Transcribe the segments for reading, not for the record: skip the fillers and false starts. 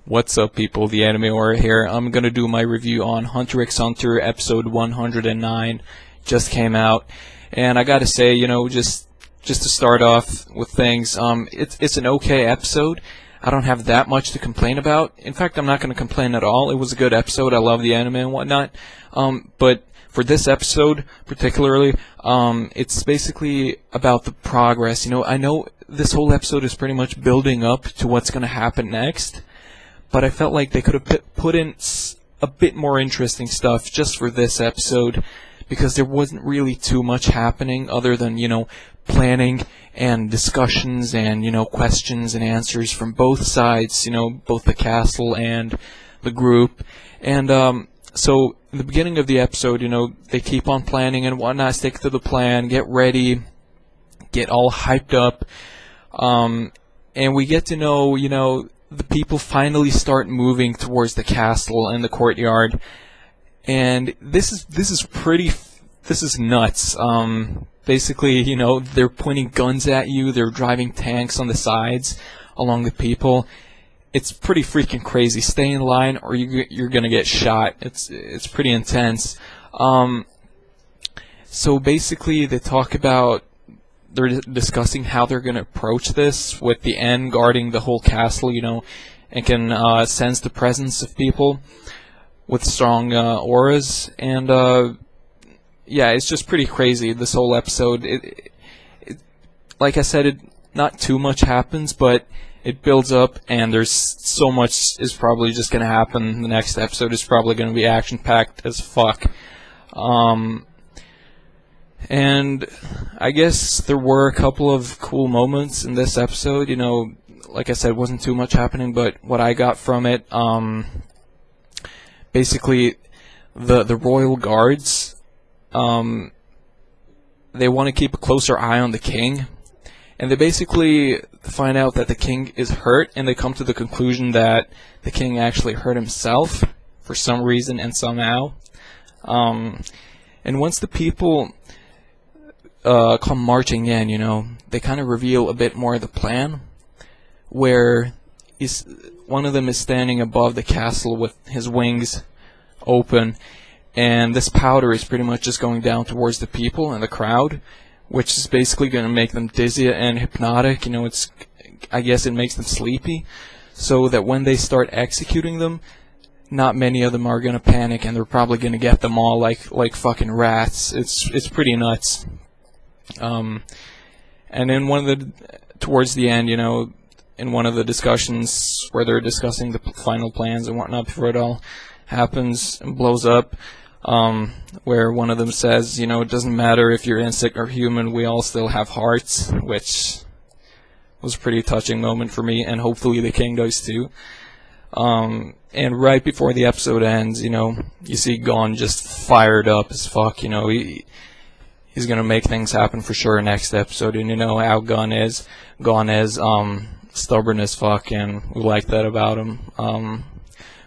What's up, people? The Anime Aura here. I'm gonna do my review on Hunter x Hunter episode 109. Just came out, and I gotta say, just to start off with things, it's an okay episode. I don't have that much to complain about. In fact, I'm not gonna complain at all. It was a good episode. I love the anime and whatnot. But for this episode particularly, it's basically about the progress. I know this whole episode is pretty much building up to what's gonna happen next. But I felt like they could have put in a bit more interesting stuff just for this episode, because there wasn't really too much happening other than, planning and discussions and, questions and answers from both sides, both the castle and the group. And so in the beginning of the episode, they keep on planning and whatnot, stick to the plan, get ready, get all hyped up, and we get to know, the people finally start moving towards the castle and the courtyard, and this is nuts. Basically, they're pointing guns at you, they're driving tanks on the sides along the people. It's pretty freaking crazy. Stay in line or you're gonna get shot. It's pretty intense. So basically, they talk about, they're discussing how they're going to approach this, with the end guarding the whole castle, and can sense the presence of people with strong auras. And yeah, it's just pretty crazy, this whole episode. Like I said, not too much happens, but it builds up, and there's so much is probably just going to happen. The next episode is probably going to be action-packed as fuck. And I guess there were a couple of cool moments in this episode. Like I said, wasn't too much happening, but what I got from it, basically, the royal guards, they want to keep a closer eye on the king, and they basically find out that the king is hurt, and they come to the conclusion that the king actually hurt himself for some reason and somehow. And once the people come marching in, they kind of reveal a bit more of the plan, where one of them is standing above the castle with his wings open, and this powder is pretty much just going down towards the people and the crowd, which is basically going to make them dizzy and hypnotic. I guess it makes them sleepy, so that when they start executing them, not many of them are going to panic, and they're probably going to get them all like fucking rats. It's pretty nuts. And then towards the end, in one of the discussions where they're discussing the final plans and whatnot before it all happens and blows up, where one of them says, it doesn't matter if you're insect or human, we all still have hearts, which was a pretty touching moment for me, and hopefully the king does too. And right before the episode ends, you see Gon just fired up as fuck. He's gonna make things happen for sure next episode, and how Gon is stubborn as fuck, and we like that about him.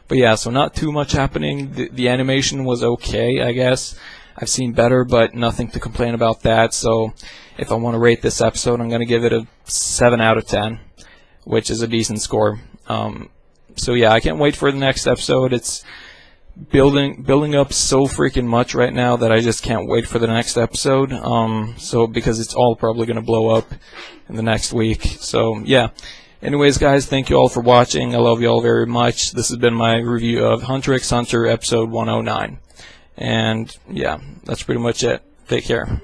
But yeah, so not too much happening. The animation was okay, I guess. I've seen better, but nothing to complain about that. So if I want to rate this episode, I'm gonna give it a 7 out of 10, which is a decent score. So yeah, I can't wait for the next episode. It's building up so freaking much right now that I just can't wait for the next episode. So because it's all probably gonna blow up in the next week. So yeah. Anyways, guys, thank you all for watching. I love you all very much. This has been my review of Hunter x Hunter episode 109. And yeah, that's pretty much it. Take care.